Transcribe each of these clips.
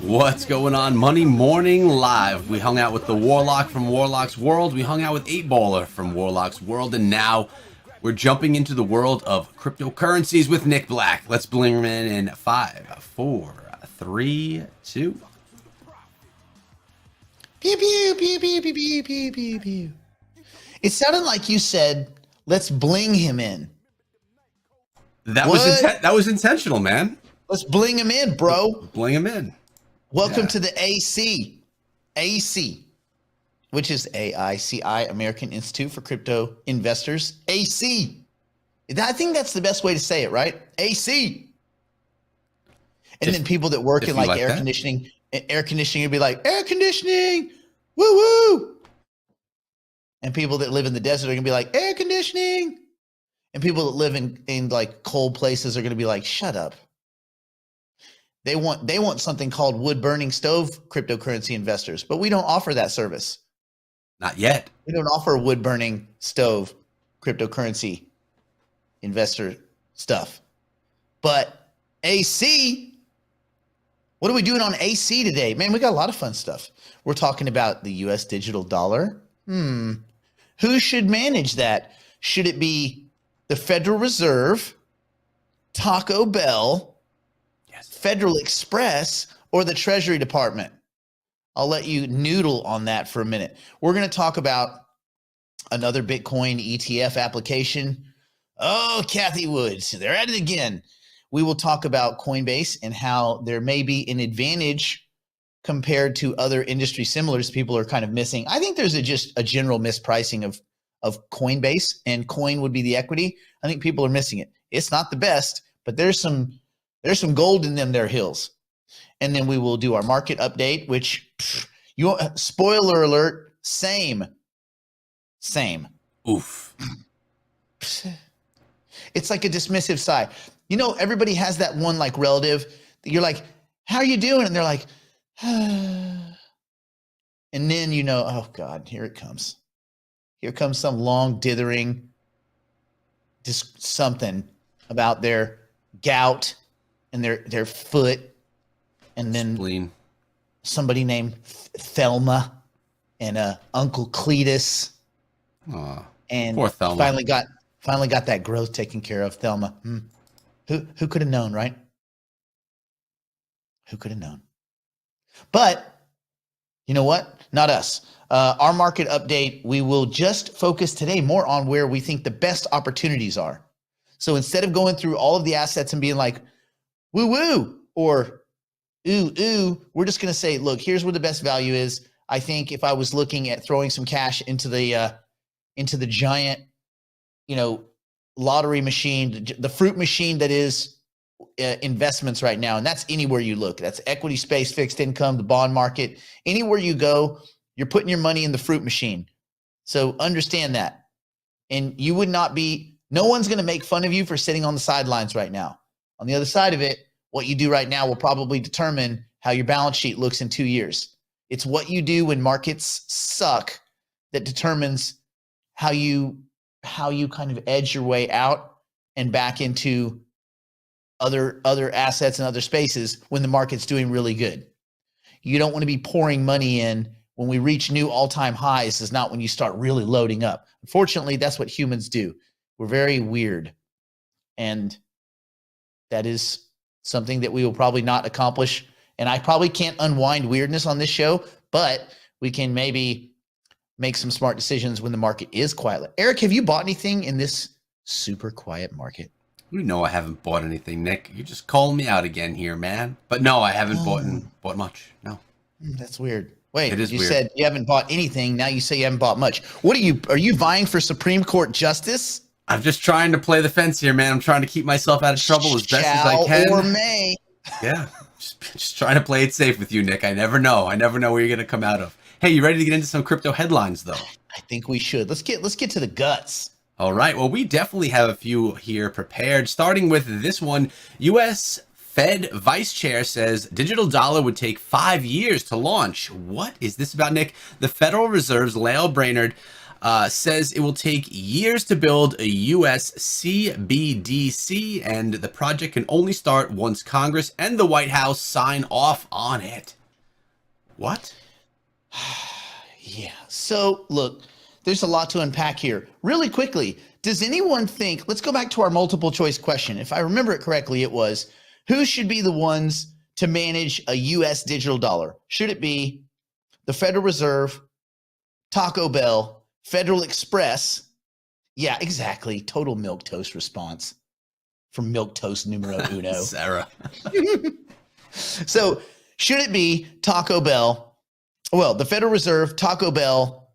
What's going on? Money Morning Live. We hung out with the Warlock from Warlock's World. We hung out with 8Baller from Warlock's World. And now we're jumping into the world of cryptocurrencies with Nick Black. Let's bring him in 5, 4, 3, 2. Pew, pew, pew, pew, pew, pew, pew, pew, pew. It sounded like you said, let's bling him in. That was intentional, man. Let's bling him in, bro. Bling him in. Welcome to the AICI, which is AICI, American Institute for Crypto Investors. AC. I think that's the best way to say it, right? AC. And then people that work in like air conditioning would be like, air conditioning, woo woo. And people that live in the desert are gonna be like, air conditioning. And people that live in like cold places are gonna be like, shut up. They want something called wood burning stove cryptocurrency investors, but we don't offer that service. Not yet. We don't offer wood burning stove cryptocurrency investor stuff. But AC, what are we doing on AC today? Man, we got a lot of fun stuff. We're talking about the US digital dollar. Who should manage that? Should it be the Federal Reserve, Taco Bell, Federal Express, or the Treasury Department? I'll let you noodle on that for a minute. We're going to talk about another Bitcoin ETF application. Oh, Kathy Woods, they're at it again. We will talk about Coinbase and how there may be an advantage compared to other industry similars people are kind of missing. I think there's just a general mispricing of Coinbase, and coin would be the equity. I think people are missing it. It's not the best, but there's some gold in them there hills. And then we will do our market update, which spoiler alert, same. Oof. It's like a dismissive sigh. You know, everybody has that one like relative that you're like, how are you doing? And they're like, and then you know, oh God, here it comes. Here comes some long dithering, just something about their gout and their foot, and then Spleen. Somebody named Thelma and Uncle Cletus. Aw, and poor Thelma. Finally got that growth taken care of. Thelma. Who could have known, right? Who could have known? But you know what? Not us. Our market update, we will just focus today more on where we think the best opportunities are. So instead of going through all of the assets and being like, woo woo, or ooh, ooh, we're just going to say, look, here's where the best value is. I think if I was looking at throwing some cash into the giant, lottery machine, the fruit machine that is investments right now. And that's anywhere you look. That's equity space, fixed income, the bond market. Anywhere you go, you're putting your money in the fruit machine. So understand that. And you would not be, no one's going to make fun of you for sitting on the sidelines right now. On the other side of it, what you do right now will probably determine how your balance sheet looks in 2 years. It's what you do when markets suck that determines how you kind of edge your way out and back into other assets and other spaces when the market's doing really good. You don't want to be pouring money in when we reach new all-time highs. Is not when you start really loading up. Unfortunately, that's what humans do. We're very weird. And that is something that we will probably not accomplish. And I probably can't unwind weirdness on this show, but we can maybe make some smart decisions when the market is quiet. Eric, have you bought anything in this super quiet market? You know I haven't bought anything, Nick. You're just calling me out again here, man. But no, I haven't bought much. No. That's weird. Wait, you weird. Said you haven't bought anything. Now you say you haven't bought much. Are you vying for Supreme Court justice? I'm just trying to play the fence here, man. I'm trying to keep myself out of trouble as best as I can. Or may. Yeah. Just trying to play it safe with you, Nick. I never know where you're going to come out of. Hey, you ready to get into some crypto headlines, though? I think we should. Let's get to the guts. All right. Well, we definitely have a few here prepared, starting with this one. U.S. Fed Vice Chair says digital dollar would take 5 years to launch. What is this about, Nick? The Federal Reserve's Lael Brainerd says it will take years to build a US CBDC, and the project can only start once Congress and the White House sign off on it. What? Yeah. So look, there's a lot to unpack here. Really quickly, does anyone think, let's go back to our multiple choice question. If I remember it correctly, it was, who should be the ones to manage a US digital dollar? Should it be the Federal Reserve, Taco Bell, Federal Express? Yeah, exactly. Total milquetoast response from milquetoast numero uno. Sarah. So should it be Taco Bell? Well, the Federal Reserve, Taco Bell,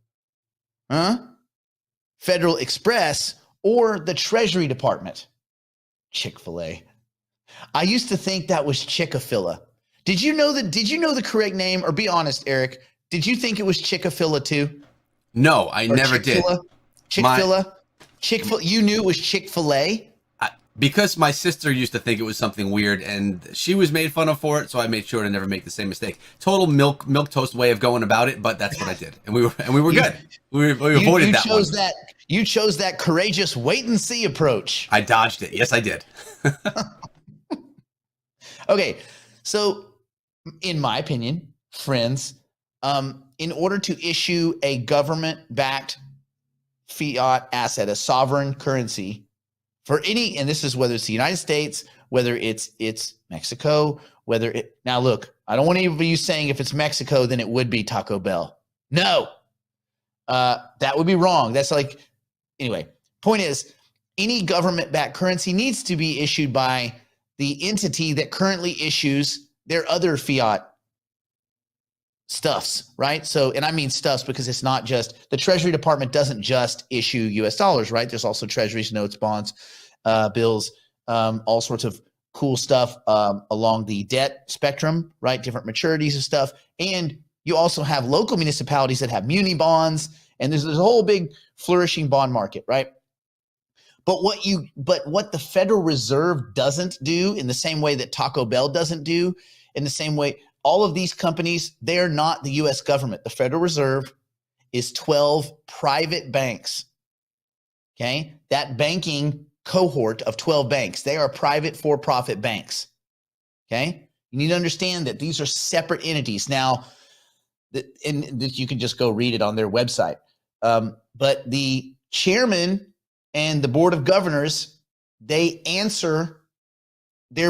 Federal Express, or the Treasury Department? Chick-fil-A. I used to think that was Chick-a-filla. Did you know the correct name? Or be honest, Eric, did you think it was Chick-a-filla too? No, I Or never did. Chick-fil-A? Chick-fil-A? You knew it was Chick-fil-A? Because my sister used to think it was something weird, and she was made fun of for it, so I made sure to never make the same mistake. Total milk toast way of going about it, but that's what I did, and we were good. We avoided that one. You chose that courageous wait and see approach. I dodged it. Yes, I did. Okay, so in my opinion, friends, in order to issue a government-backed fiat asset, a sovereign currency, for any, and this is whether it's the United States, whether it's Mexico, now look, I don't want any of you saying if it's Mexico, then it would be Taco Bell. No, that would be wrong. That's like, anyway, point is, any government-backed currency needs to be issued by the entity that currently issues their other fiat stuffs, right? So, and I mean stuffs because it's not just, the Treasury Department doesn't just issue US dollars, right? There's also treasuries, notes, bonds, bills, all sorts of cool stuff along the debt spectrum, right? Different maturities and stuff. And you also have local municipalities that have muni bonds, and there's a whole big flourishing bond market, right? But what the Federal Reserve doesn't do, in the same way that Taco Bell doesn't do, in the same way, all of these companies, they're not the US government. The Federal Reserve is 12 private banks. Okay? That banking cohort of 12 banks, they are private for-profit banks. Okay? You need to understand that these are separate entities. Now, and you can just go read it on their website. But the chairman and the board of governors, they're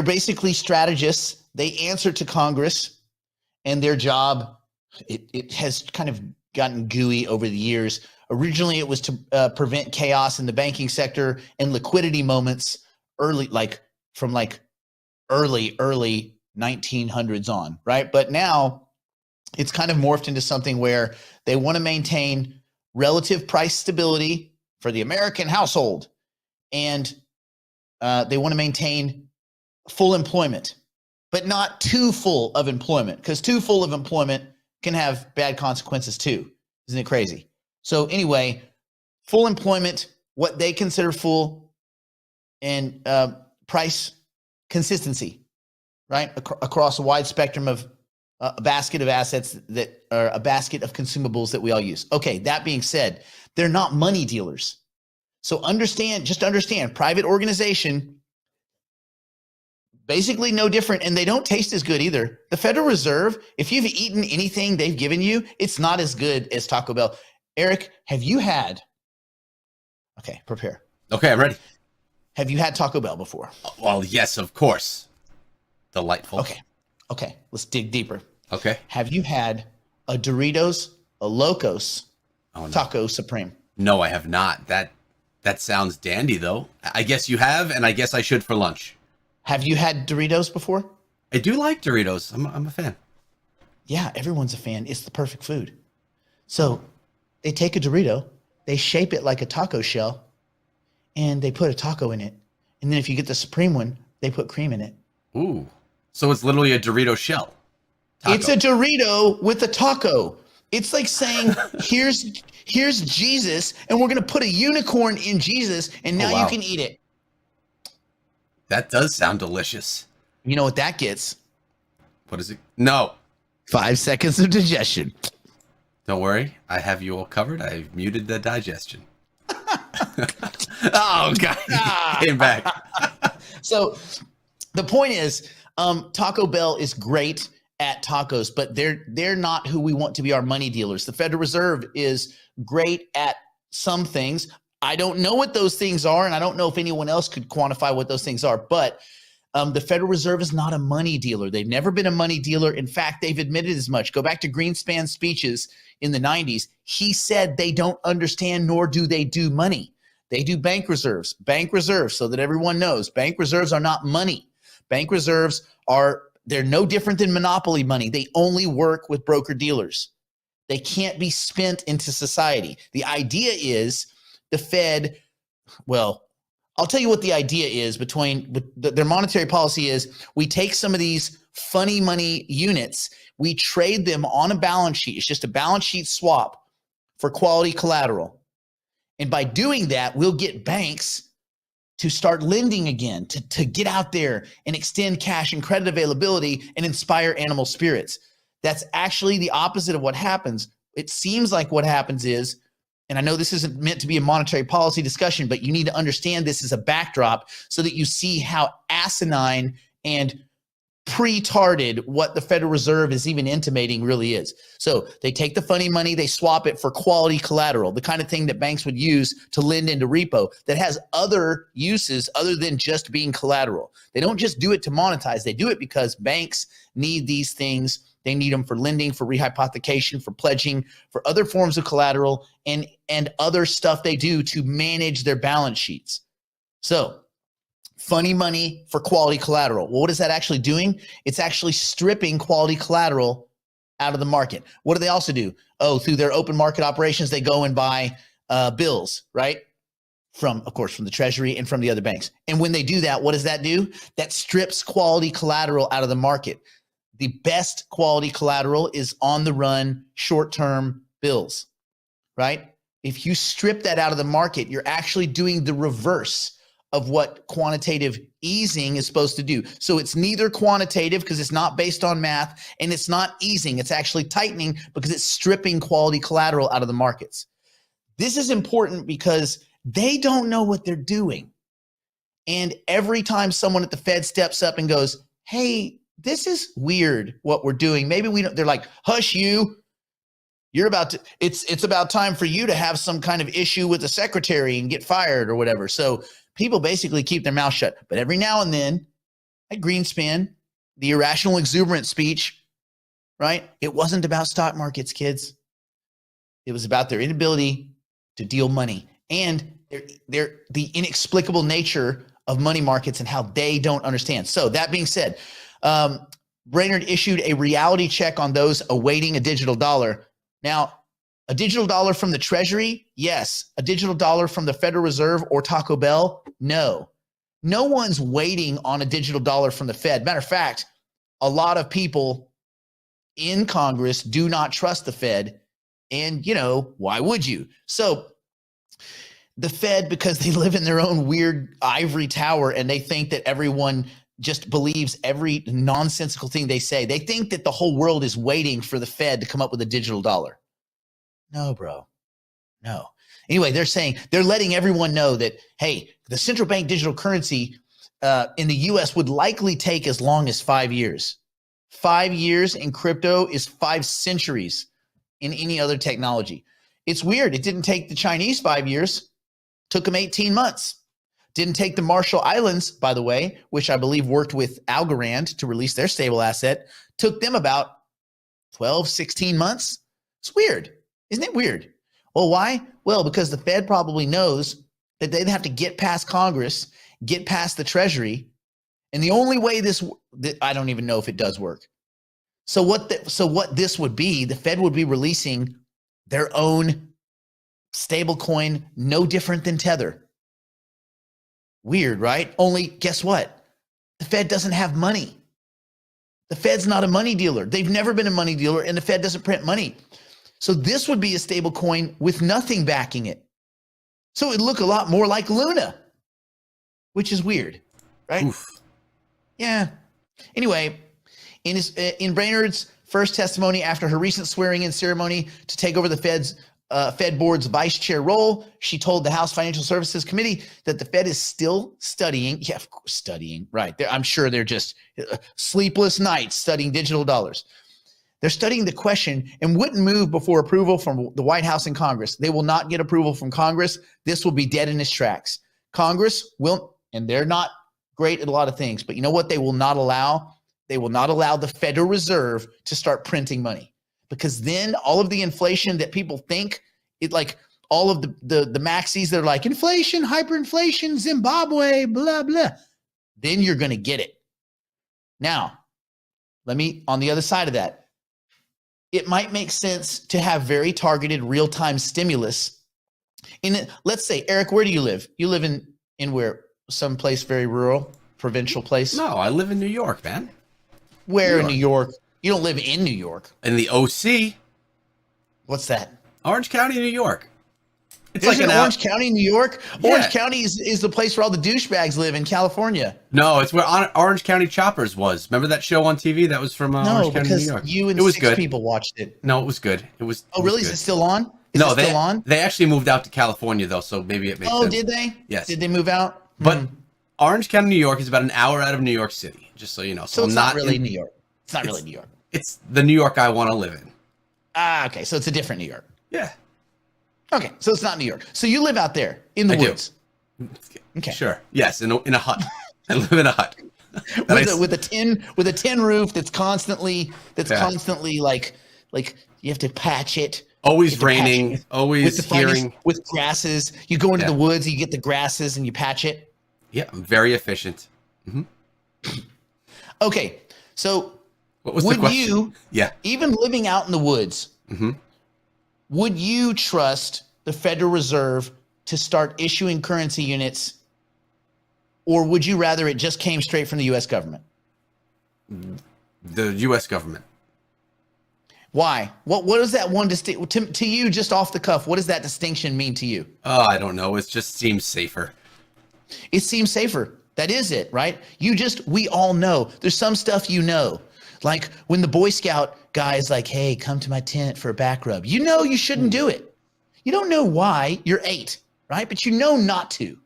basically strategists. They answer to Congress. And their job, it has kind of gotten gooey over the years. Originally, it was to prevent chaos in the banking sector and liquidity moments early 1900s on, right? But now it's kind of morphed into something where they want to maintain relative price stability for the American household, and they want to maintain full employment, but not too full of employment, because too full of employment can have bad consequences too. Isn't it crazy? So anyway, full employment, what they consider full, and price consistency, right? Across a wide spectrum of a basket of assets that are a basket of consumables that we all use. Okay, that being said, they're not money dealers. So just understand, private organization, basically no different, and they don't taste as good either. The Federal Reserve, if you've eaten anything they've given you, it's not as good as Taco Bell. Eric, have you had, okay, prepare. Okay, I'm ready. Have you had Taco Bell before? Well, yes, of course. Delightful. Okay, let's dig deeper. Okay. Have you had a Doritos, a Locos Taco Supreme? No, I have not. That sounds dandy, though. I guess you have, and I guess I should for lunch. Have you had Doritos before? I do like Doritos. I'm a fan. Yeah, everyone's a fan. It's the perfect food. So they take a Dorito, they shape it like a taco shell, and they put a taco in it. And then if you get the Supreme one, they put cream in it. Ooh. So it's literally a Dorito shell. Taco. It's a Dorito with a taco. It's like saying, here's Jesus, and we're going to put a unicorn in Jesus, and now you can eat it. That does sound delicious. You know what that gets? What is it? No. 5 seconds of digestion. Don't worry, I have you all covered. I've muted the digestion. Oh, God. Came back. So the point is, Taco Bell is great at tacos, but they're not who we want to be our money dealers. The Federal Reserve is great at some things. I don't know what those things are, and I don't know if anyone else could quantify what those things are, but the Federal Reserve is not a money dealer. They've never been a money dealer. In fact, they've admitted as much. Go back to Greenspan's speeches in the 90s. He said they don't understand, nor do they do money. They do bank reserves. Bank reserves, so that everyone knows, bank reserves are not money. Bank reserves they're no different than monopoly money. They only work with broker dealers. They can't be spent into society. The idea is the Fed, well, I'll tell you what the idea is their monetary policy is we take some of these funny money units, we trade them on a balance sheet. It's just a balance sheet swap for quality collateral. And by doing that, we'll get banks to start lending again, to get out there and extend cash and credit availability and inspire animal spirits. That's actually the opposite of what happens. It seems like what happens is, and I know this isn't meant to be a monetary policy discussion, but you need to understand this as a backdrop so that you see how asinine and pre-tarded what the Federal Reserve is even intimating really is. So they take the funny money, they swap it for quality collateral, the kind of thing that banks would use to lend into repo that has other uses other than just being collateral. They don't just do it to monetize. They do it because banks need these things. They need them for lending, for rehypothecation, for pledging, for other forms of collateral, and other stuff they do to manage their balance sheets. So funny money for quality collateral. Well, what is that actually doing? It's actually stripping quality collateral out of the market. What do they also do? Oh, through their open market operations, they go and buy bills, right? Of course, from the Treasury and from the other banks. And when they do that, what does that do? That strips quality collateral out of the market. The best quality collateral is on the run, short-term bills, right? If you strip that out of the market, you're actually doing the reverse of what quantitative easing is supposed to do. So it's neither quantitative because it's not based on math, and it's not easing. It's actually tightening because it's stripping quality collateral out of the markets. This is important because they don't know what they're doing. And every time someone at the Fed steps up and goes, hey, this is weird what we're doing. Maybe we don't, they're like, hush you. You're about to, it's about time for you to have some kind of issue with the secretary and get fired or whatever. So people basically keep their mouth shut. But every now and then at Greenspan, the irrational exuberant speech, right? It wasn't about stock markets, kids. It was about their inability to deal money and the inexplicable nature of money markets and how they don't understand. So that being said, Brainerd issued a reality check on those awaiting a digital dollar. Now, a digital dollar from the Treasury? Yes. A digital dollar from the Federal Reserve or Taco Bell? No. No one's waiting on a digital dollar from the Fed. Matter of fact, a lot of people in Congress do not trust the Fed. And, why would you? So the Fed, because they live in their own weird ivory tower and they think that everyone just believes every nonsensical thing they say. They think that the whole world is waiting for the Fed to come up with a digital dollar. No, bro. No. Anyway, they're letting everyone know that, hey, the central bank digital currency in the US would likely take as long as 5 years. 5 years in crypto is 5 centuries in any other technology. It's weird. It didn't take the Chinese 5 years. Took them 18 months. Didn't take the Marshall Islands, by the way, which I believe worked with Algorand to release their stable asset. Took them about 12, 16 months. It's weird. Isn't it weird? Well, why? Well, because the Fed probably knows that they'd have to get past Congress, get past the Treasury. And the only way I don't even know if it does work. So what this would be, the Fed would be releasing their own stable coin, no different than Tether. Weird, right? Only guess what? The Fed doesn't have money. The Fed's not a money dealer. They've never been a money dealer, and the Fed doesn't print money. So this would be a stable coin with nothing backing it. So it'd look a lot more like Luna, which is weird, right? Oof. Yeah. Anyway, in Brainerd's first testimony after her recent swearing-in ceremony to take over the Fed board's vice chair role. She told the House Financial Services Committee that the Fed is still studying. Yeah, of course, studying. Right. I'm sure they're just sleepless nights studying digital dollars. They're studying the question and wouldn't move before approval from the White House and Congress. They will not get approval from Congress. This will be dead in its tracks. Congress will, and they're not great at a lot of things, but you know what they will not allow? They will not allow the Federal Reserve to start printing money, because then all of the inflation that people think, it like all of the maxis that are like inflation, hyperinflation, Zimbabwe, blah, blah, then you're going to get it. Now, on the other side of that, it might make sense to have very targeted real-time stimulus. Let's say, Eric, where do you live? You live in where? Some place very rural, provincial place? No, I live in New York, man. Where in New York? You don't live in New York. In the OC. What's that? Orange County, New York. It's There's like an Orange County, New York? Yeah. Orange County is the place where all the douchebags live in California. No, it's where Orange County Choppers was. Remember that show on TV? That was from Orange County, New York. You and it was 6 good. people watched it. No, it was good. It was. Oh, really? Good. Is it still on? No, still on? They actually moved out to California, though, so maybe it makes sense. Oh, did they? Yes. Did they move out? But Orange County, New York is about an hour out of New York City, just so you know. So it's not really New York. It's not really New York. It's the New York I want to live in. Ah, okay. So it's a different New York. Yeah. Okay. So it's not New York. So you live out there in the woods. Okay. Sure. Yes, in a hut. I live in a hut. with a tin roof that's constantly like you have to patch it. Always raining, always hearing. With grasses. You go into the woods, you get the grasses and you patch it. Yeah, I'm very efficient. Mm-hmm. Okay. So what was the question? Even living out in the woods, would you trust the Federal Reserve to start issuing currency units, or would you rather it just came straight from the U.S. government? The U.S. government. Why? What is that one to you, just off the cuff? What does that distinction mean to you? Oh, I don't know. It just seems safer. It seems safer. That is it, right? We all know. There's some stuff you know. Like when the Boy Scout guy is like, hey, come to my tent for a back rub. You know you shouldn't do it. You don't know why. You're 8, right? But you know not to,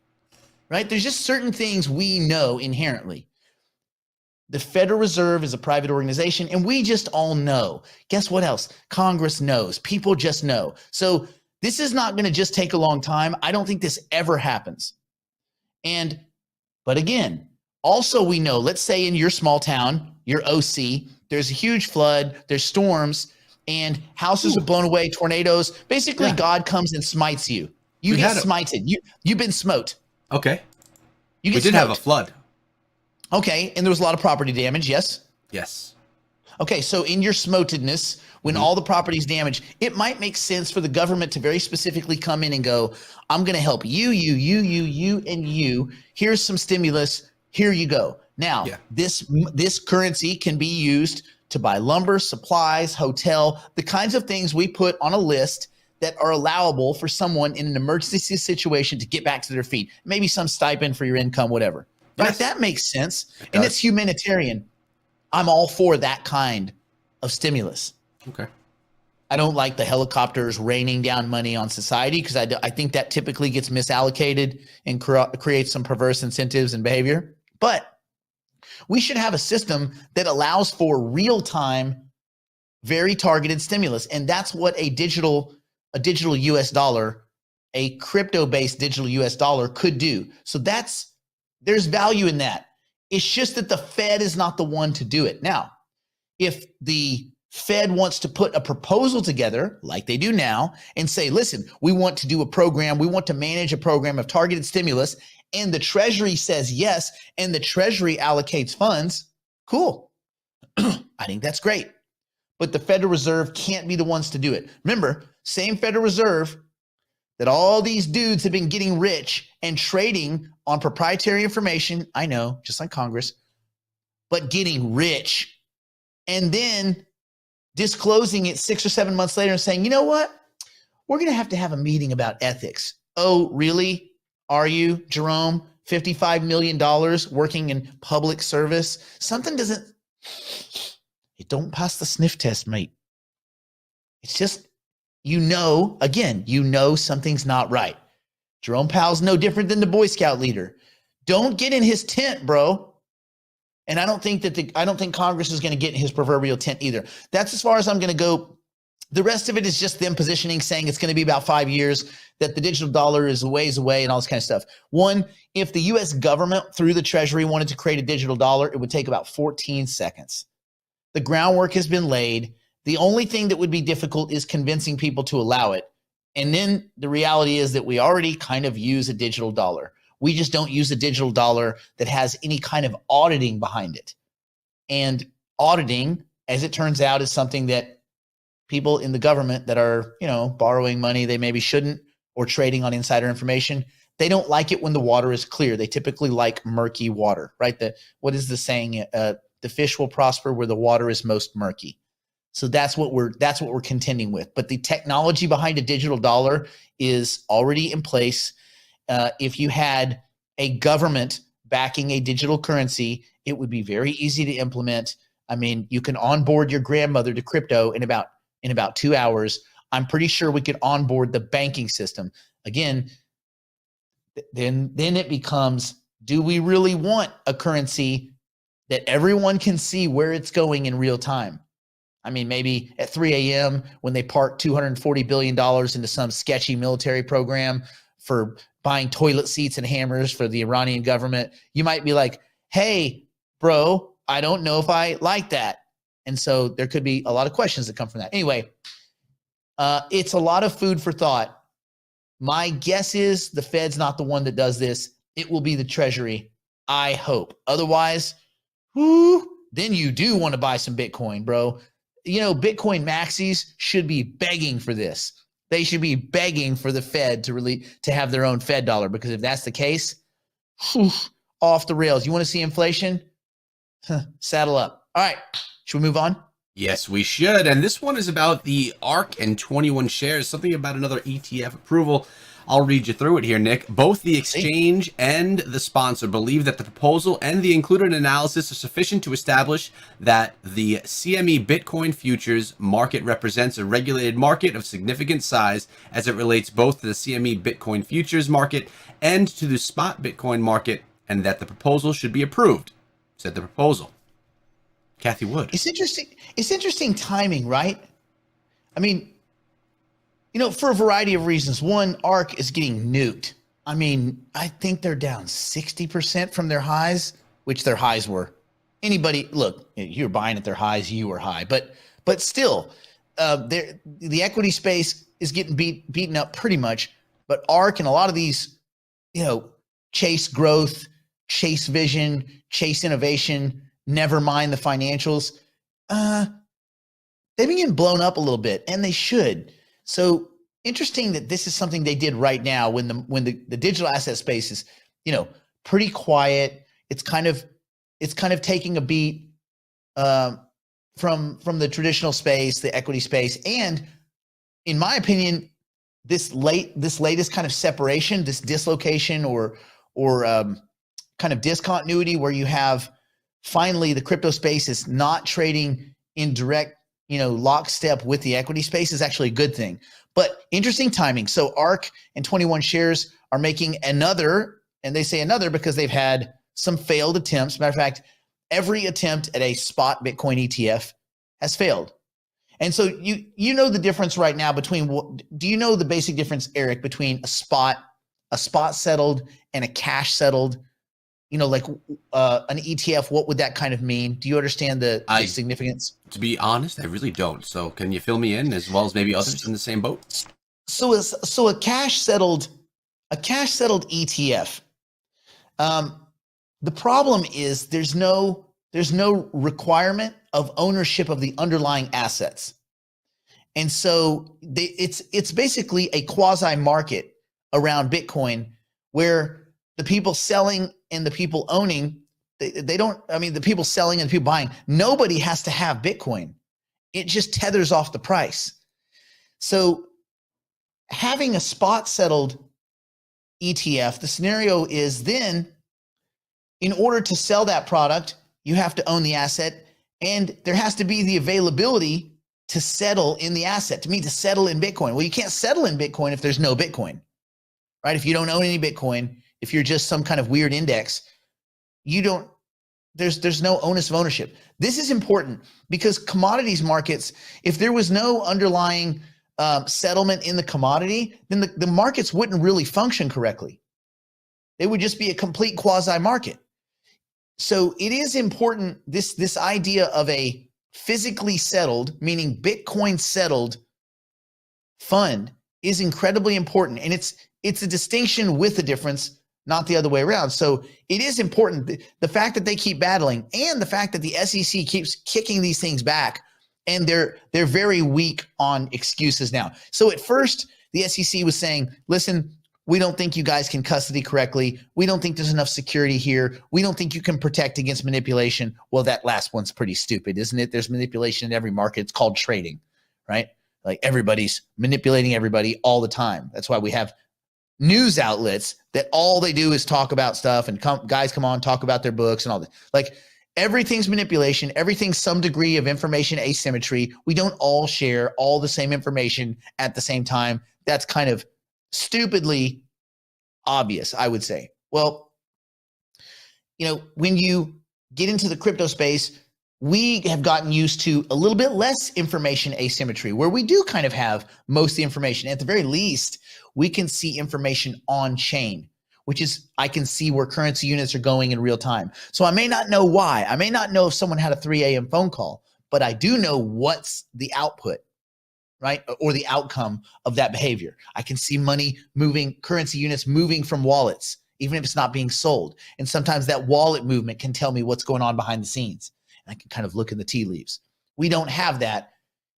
right? There's just certain things we know inherently. The Federal Reserve is a private organization, and we just all know. Guess what else? Congress knows. People just know. So this is not going to just take a long time. I don't think this ever happens. But again, also we know, let's say in your small town, your OC, there's a huge flood, there's storms, and houses are blown away, tornadoes. Basically, God comes and smites you. You get smited. You've been smote. Okay. We did have a flood. Okay, and there was a lot of property damage, yes? Yes. Okay, so in your smotedness, when all the property's damaged, it might make sense for the government to very specifically come in and go, I'm going to help you, and you. Here's some stimulus. Here you go. Now, this currency can be used to buy lumber, supplies, hotel, the kinds of things we put on a list that are allowable for someone in an emergency situation to get back to their feet. Maybe some stipend for your income, whatever. Yes. Right? That makes sense. And it's humanitarian. I'm all for that kind of stimulus. Okay. I don't like the helicopters raining down money on society because I think that typically gets misallocated and creates some perverse incentives and behavior. But we should have a system that allows for real-time, very targeted stimulus. And that's what a digital US dollar, a crypto-based digital US dollar could do. So there's value in that. It's just that the Fed is not the one to do it. Now, if the Fed wants to put a proposal together like they do now and say, listen, we want to do a program, we want to manage a program of targeted stimulus, and the Treasury says yes, and the Treasury allocates funds, cool. I think that's great. But the Federal Reserve can't be the ones to do it. Remember, same Federal Reserve that all these dudes have been getting rich and trading on proprietary information, I know, just like Congress, but getting rich and then disclosing it 6 or 7 months later and saying, you know what? We're going to have a meeting about ethics. Oh, really? Are you, Jerome? $55 million working in public service? Something doesn't, You don't pass the sniff test, mate. It's just, again, something's not right. Jerome Powell's no different than the Boy Scout leader. Don't get in his tent, bro. And I don't think Congress is going to get in his proverbial tent either. That's as far as I'm going to go. The rest of it is just them positioning, saying it's going to be about 5 years, that the digital dollar is a ways away and all this kind of stuff. One, if the U.S. government through the Treasury wanted to create a digital dollar, it would take about 14 seconds. The groundwork has been laid. The only thing that would be difficult is convincing people to allow it. And then the reality is that we already kind of use a digital dollar. We just don't use a digital dollar that has any kind of auditing behind it. And auditing, as it turns out, is something that people in the government that are, borrowing money they maybe shouldn't, or trading on insider information, they don't like it when the water is clear. They typically like murky water, right? What is the saying? The fish will prosper where the water is most murky. So that's what we're contending with. But the technology behind a digital dollar is already in place. If you had a government backing a digital currency, it would be very easy to implement. I mean, you can onboard your grandmother to crypto in about 2 hours. I'm pretty sure we could onboard the banking system. Again, then it becomes, do we really want a currency that everyone can see where it's going in real time? I mean, maybe at 3 a.m. when they park $240 billion into some sketchy military program for buying toilet seats and hammers for the Iranian government, you might be like, hey, bro, I don't know if I like that. And so there could be a lot of questions that come from that. Anyway, it's a lot of food for thought. My guess is the Fed's not the one that does this. It will be the Treasury, I hope. Otherwise, then you do want to buy some Bitcoin, bro. Bitcoin maxis should be begging for this. They should be begging for the Fed to have their own Fed dollar, because if that's the case, off the rails. You want to see inflation? Saddle up. All right. Should we move on? Yes, we should. And this one is about the ARK and 21 shares, something about another ETF approval. I'll read you through it here, Nick. Both the exchange and the sponsor believe that the proposal and the included analysis are sufficient to establish that the CME Bitcoin futures market represents a regulated market of significant size as it relates both to the CME Bitcoin futures market and to the spot Bitcoin market, and that the proposal should be approved, said the proposal. Kathy Wood. It's interesting. It's interesting timing, right? I mean, for a variety of reasons. One, ARK is getting nuked. I mean, I think they're down 60% from their highs, which their highs were. Anybody, look, you're buying at their highs, you were high. But still, the equity space is getting beaten up pretty much. But ARK and a lot of these, chase growth, chase vision, chase innovation, never mind the financials, they've been getting blown up a little bit, and they should. So interesting that this is something they did right now when the digital asset space is, pretty quiet. It's kind of taking a beat from the traditional space, the equity space, and in my opinion, this latest kind of separation, this dislocation or kind of discontinuity, where you have finally the crypto space is not trading in direct, lockstep with the equity space, is actually a good thing. But interesting timing. So ARK and 21 shares are making another, and they say another because they've had some failed attempts. Matter of fact, every attempt at a spot Bitcoin ETF has failed. And so you know the difference right now between do you know the basic difference, Eric, between a spot settled and a cash settled? Like an ETF, what would that kind of mean? Do you understand the significance? To be honest, I really don't. So can you fill me in, as well as maybe others in the same boat? So a cash settled ETF. The problem is there's no requirement of ownership of the underlying assets, and so it's basically a quasi market around Bitcoin where the people selling and the people owning, the people selling and the people buying, nobody has to have Bitcoin. It just tethers off the price. So having a spot settled ETF, the scenario is then, in order to sell that product, you have to own the asset. And there has to be the availability to settle in the asset, to settle in Bitcoin. Well, you can't settle in Bitcoin if there's no Bitcoin, right? If you don't own any Bitcoin, if you're just some kind of weird index, there's no onus of ownership. This is important because commodities markets, if there was no underlying settlement in the commodity, then the markets wouldn't really function correctly. They would just be a complete quasi market. So it is important, this idea of a physically settled, meaning Bitcoin settled fund is incredibly important. And it's a distinction with a difference, not the other way around. So it is important. The fact that they keep battling and the fact that the SEC keeps kicking these things back, and they're very weak on excuses now. So at first, the SEC was saying, listen, we don't think you guys can custody correctly. We don't think there's enough security here. We don't think you can protect against manipulation. Well, that last one's pretty stupid, isn't it? There's manipulation in every market. It's called trading, right? Like everybody's manipulating everybody all the time. That's why we have news outlets that all they do is talk about stuff, and guys come on, talk about their books and all that. Like everything's manipulation. Everything's some degree of information asymmetry. We don't all share all the same information at the same time. That's kind of stupidly obvious, I would say. Well, when you get into the crypto space, we have gotten used to a little bit less information asymmetry, where we do kind of have most of the information. At the very least, we can see information on chain, which is, I can see where currency units are going in real time. So I may not know why. I may not know if someone had a 3 a.m. phone call, but I do know what's the output, right? Or the outcome of that behavior. I can see money moving, currency units moving from wallets, even if it's not being sold. And sometimes that wallet movement can tell me what's going on behind the scenes. And I can kind of look in the tea leaves. We don't have that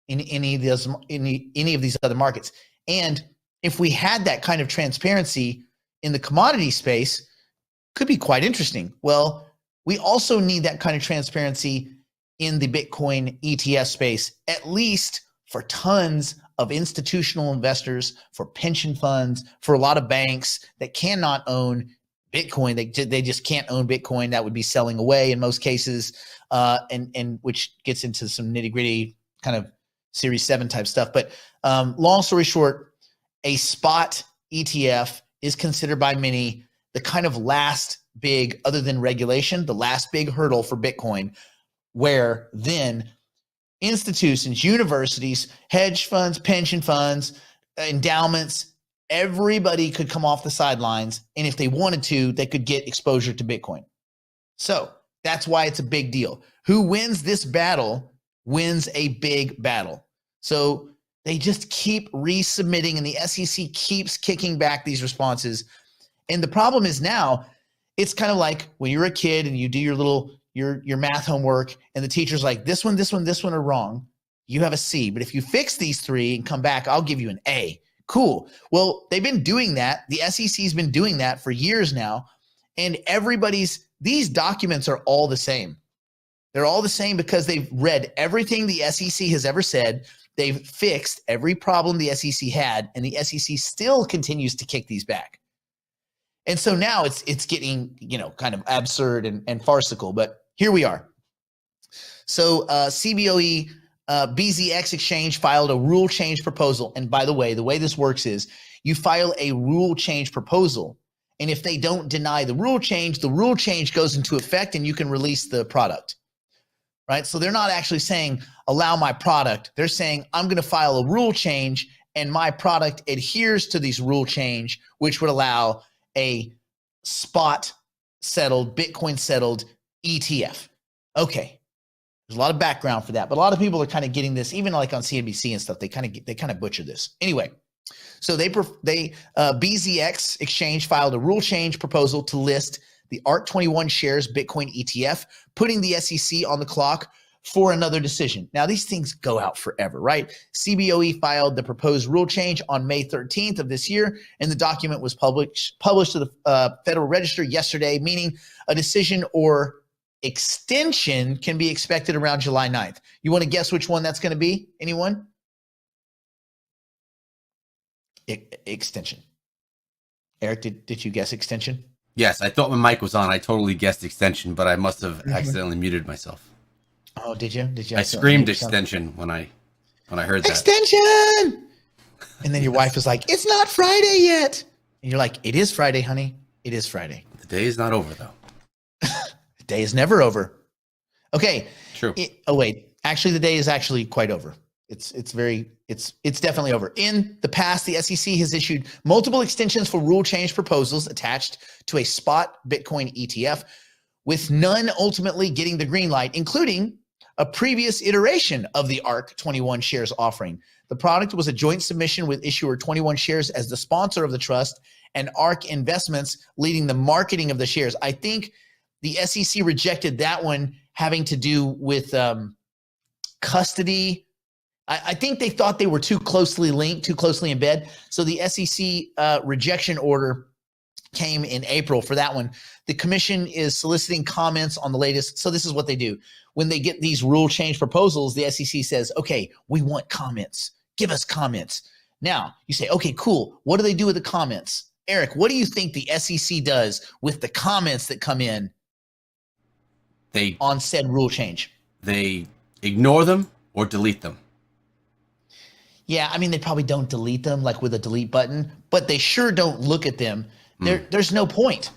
in any of these other markets. And if we had that kind of transparency in the commodity space, could be quite interesting. Well, we also need that kind of transparency in the Bitcoin ETF space, at least for tons of institutional investors, for pension funds, for a lot of banks that cannot own Bitcoin. They just can't own Bitcoin. That would be selling away in most cases, and which gets into some nitty gritty kind of Series 7 type stuff. But long story short, a spot ETF is considered by many the kind of last big, other than regulation, the last big hurdle for Bitcoin, where then institutions, universities, hedge funds, pension funds, endowments, everybody could come off the sidelines. And if they wanted to, they could get exposure to Bitcoin. So that's why it's a big deal. Who wins this battle wins a big battle. So they just keep resubmitting, and the SEC keeps kicking back these responses. And the problem is now, it's kind of like when you're a kid and you do your math homework, and the teacher's like, this one are wrong. You have a C, but if you fix these 3 and come back, I'll give you an A. Cool. Well, they've been doing that. The SEC's been doing that for years now. And these documents are all the same. They're all the same because they've read everything the SEC has ever said. They've fixed every problem the SEC had, and the SEC still continues to kick these back. And so now it's getting, kind of absurd and farcical, but here we are. So CBOE BZX Exchange filed a rule change proposal. And by the way this works is you file a rule change proposal, and if they don't deny the rule change goes into effect and you can release the product, right? So they're not actually saying, allow my product. They're saying, I'm going to file a rule change, and my product adheres to these rule change, which would allow a spot settled, Bitcoin settled ETF. Okay. There's a lot of background for that, but a lot of people are kind of getting this, even like on CNBC and stuff. They kind of butcher this. Anyway, so BZX Exchange filed a rule change proposal to list the ARK 21 shares Bitcoin ETF, putting the SEC on the clock for another decision. Now, these things go out forever, right? CBOE filed the proposed rule change on May 13th of this year, and the document was published to the Federal Register yesterday, meaning a decision or extension can be expected around July 9th. You want to guess which one that's going to be? Anyone? Extension. Eric, did you guess extension? Yes, I thought my mic was on. I totally guessed extension, but I must have accidentally muted myself. Oh, did you? Did you? I accidentally screamed mute something? extension when I heard that. Extension. And then your wife was like, "It's not Friday yet." And you're like, "It is Friday, honey. It is Friday. The day is not over though. The day is never over." Okay. True. Oh wait, actually, the day is actually quite over. It's definitely over. In the past, the SEC has issued multiple extensions for rule change proposals attached to a spot Bitcoin ETF, with none ultimately getting the green light, including a previous iteration of the ARK 21 shares offering. The product was a joint submission with issuer 21 shares as the sponsor of the trust, and ARK Investments leading the marketing of the shares. I think the SEC rejected that one, having to do with custody. I think they thought they were too closely linked, too closely in bed. So the SEC rejection order came in April for that one. The commission is soliciting comments on the latest. So this is what they do. When they get these rule change proposals, the SEC says, okay, we want comments. Give us comments. Now you say, okay, cool. What do they do with the comments? Eric, what do you think the SEC does with the comments that come in on said rule change? They ignore them or delete them. Yeah, I mean, they probably don't delete them like with a delete button, but they sure don't look at them. There's no point,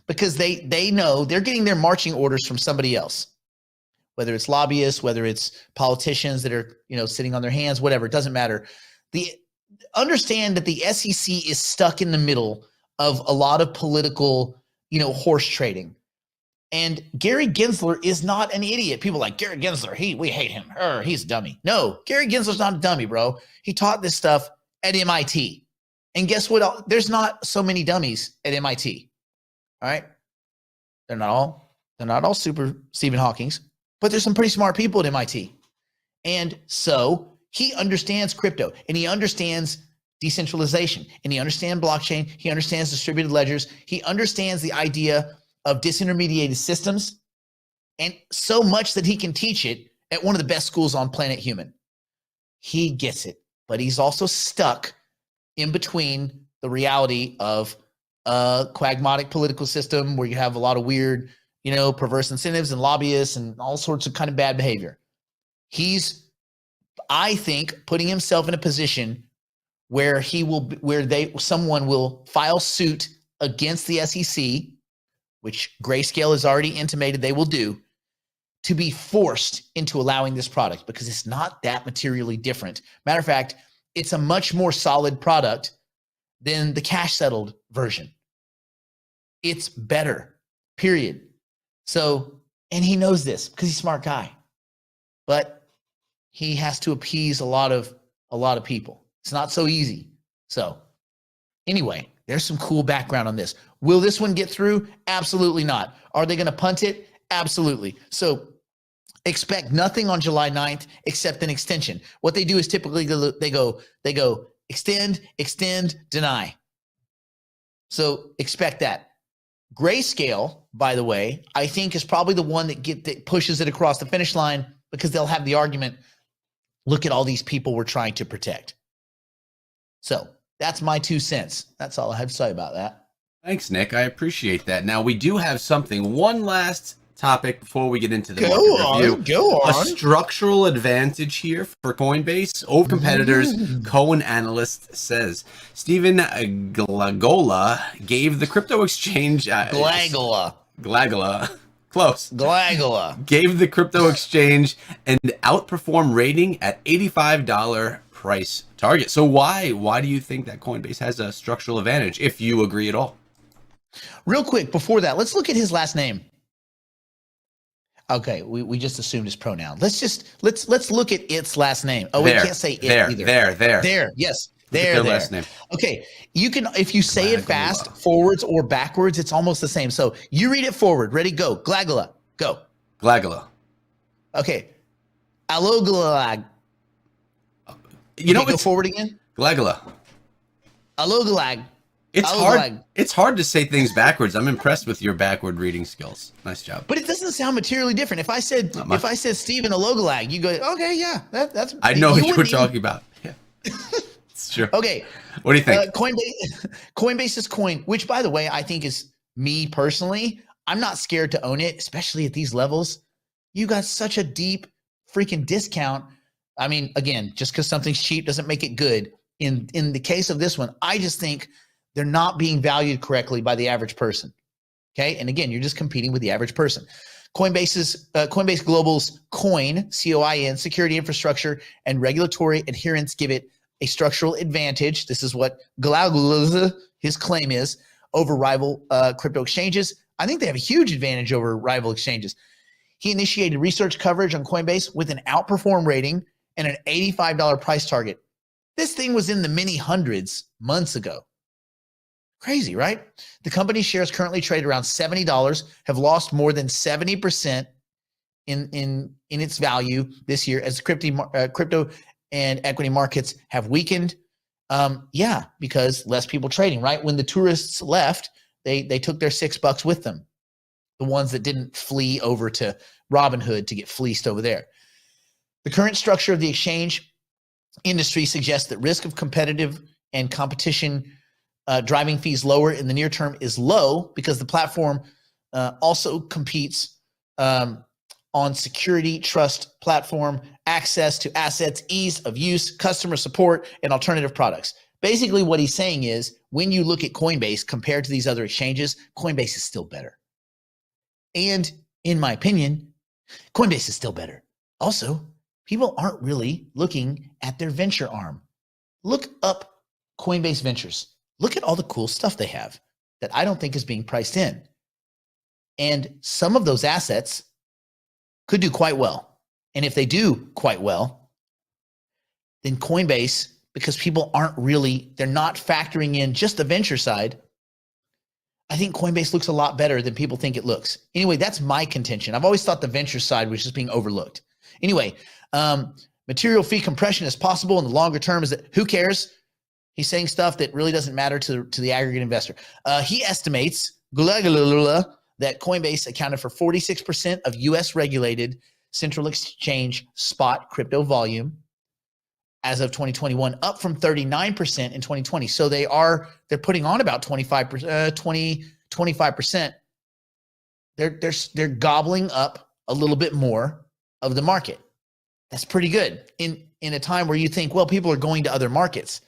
because they know they're getting their marching orders from somebody else, whether it's lobbyists, whether it's politicians that are, sitting on their hands, whatever, it doesn't matter. Understand that the SEC is stuck in the middle of a lot of political, horse trading. And Gary Gensler is not an idiot. People are like, Gary Gensler, we hate him. He's a dummy. No, Gary Gensler's not a dummy, bro. He taught this stuff at MIT. And guess what? There's not so many dummies at MIT. All right. They're not all super Stephen Hawking's, but there's some pretty smart people at MIT. And so he understands crypto, and he understands decentralization, and he understands blockchain. He understands distributed ledgers. He understands the idea of disintermediated systems, and so much that he can teach it at one of the best schools on planet human. He gets it, but he's also stuck in between the reality of a quagmonic political system where you have a lot of weird, perverse incentives and lobbyists and all sorts of kind of bad behavior. He's, I think, putting himself in a position where someone will file suit against the SEC, which Grayscale has already intimated they will do, to be forced into allowing this product, because it's not that materially different. Matter of fact, it's a much more solid product than the cash settled version. It's better, period. So, and he knows this because he's a smart guy, but he has to appease a lot of people. It's not so easy. So anyway, there's some cool background on this. Will this one get through? Absolutely not. Are they going to punt it? Absolutely. So expect nothing on July 9th except an extension. What they do is typically they go extend, deny. So expect that. Grayscale, by the way, I think is probably the one that pushes it across the finish line, because they'll have the argument, look at all these people we're trying to protect. So that's my 2 cents. That's all I have to say about that. Thanks, Nick. I appreciate that. Now, we do have one last topic before we get into the market review. Go on. A structural advantage here for Coinbase over competitors, Cohen analyst says. Stephen Glagola gave the crypto exchange... Glagola. Close. Glagola. Gave the crypto exchange an outperform rating at $85 price target. So why do you think that Coinbase has a structural advantage, if you agree at all? Real quick, before that, let's look at his last name. Okay, we just assumed his pronoun. Let's look at its last name. Oh, we can't say it either. There. Yes. There. Last name. Okay. You can, if you say it fast, forwards or backwards, it's almost the same. So you read it forward. Ready? Go. Glagola. Go. Glagola. Okay. Alogalag. Go forward again. Glagola. Alogalag. It's hard. It's hard to say things backwards. I'm impressed with your backward reading skills. Nice job. But it doesn't sound materially different. If I said Stephen Alogalag, you go, okay, yeah, that's. I know what you were talking about. Yeah, it's true. Okay. What do you think? Coinbase's coin, which, by the way, I think is, me personally, I'm not scared to own it, especially at these levels. You got such a deep freaking discount. I mean, again, just because something's cheap doesn't make it good. In the case of this one, I just think they're not being valued correctly by the average person. Okay. And again, you're just competing with the average person. Coinbase Global's COIN, COIN, security infrastructure and regulatory adherence give it a structural advantage. This is what his claim is over rival crypto exchanges. I think they have a huge advantage over rival exchanges. He initiated research coverage on Coinbase with an outperform rating and an $85 price target. This thing was in the many hundreds months ago. Crazy, right? The company's shares currently trade around $70, have lost more than 70% in its value this year as crypto and equity markets have weakened. Because less people trading, right? When the tourists left, they took their $6 with them. The ones that didn't flee over to Robinhood to get fleeced over there. The current structure of the exchange industry suggests that risk of competitive and competition driving fees lower in the near term is low because the platform also competes on security, trust, platform, access to assets, ease of use, customer support, and alternative products. Basically, what he's saying is when you look at Coinbase compared to these other exchanges, Coinbase is still better. And in my opinion, Coinbase is still better. Also, people aren't really looking at their venture arm. Look up Coinbase Ventures. Look at all the cool stuff they have that I don't think is being priced in. And some of those assets could do quite well. And if they do quite well, then Coinbase, because people they're not factoring in just the venture side, I think Coinbase looks a lot better than people think it looks. Anyway, that's my contention. I've always thought the venture side was just being overlooked. Anyway, material fee compression is possible in the longer term. Is that who cares? He's saying stuff that really doesn't matter to the aggregate investor. He estimates that Coinbase accounted for 46% of U.S. regulated central exchange spot crypto volume as of 2021, up from 39% in 2020. So they're putting on about 25%. They're gobbling up a little bit more of the market. That's pretty good in a time where you think, well, people are going to other markets.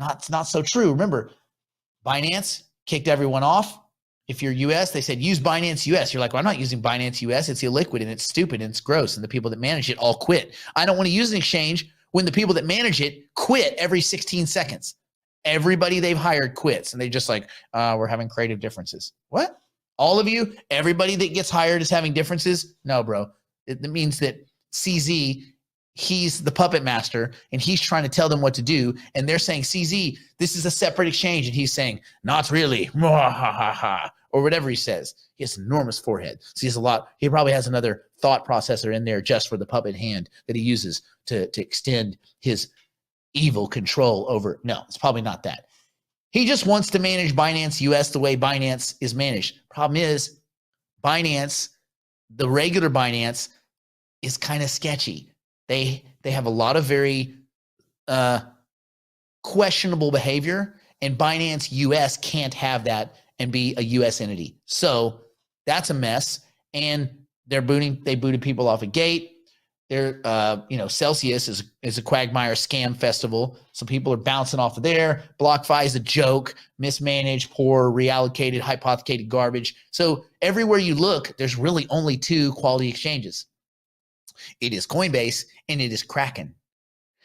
It's not so true. Remember, Binance kicked everyone off. If you're US, they said, use Binance US. You're like, well, I'm not using Binance US. It's illiquid and it's stupid and it's gross. And the people that manage it all quit. I don't want to use an exchange when the people that manage it quit every 16 seconds. Everybody they've hired quits. And they just like, we're having creative differences. What? All of you? Everybody that gets hired is having differences? No, bro. It means that CZ, he's the puppet master and he's trying to tell them what to do. And they're saying, CZ, this is a separate exchange. And he's saying, not really, or whatever he says. He has an enormous forehead. So he probably has another thought processor in there just for the puppet hand that he uses to extend his evil control over. No, it's probably not that. He just wants to manage Binance US the way Binance is managed. Problem is, Binance, the regular Binance, is kind of sketchy. They have a lot of very questionable behavior, and Binance US can't have that and be a US entity. So that's a mess. And they booted people off a gate. Celsius is a quagmire scam festival. So people are bouncing off of there. BlockFi is a joke, mismanaged, poor, reallocated, hypothecated garbage. So everywhere you look, there's really only two quality exchanges. It is Coinbase and it is Kraken.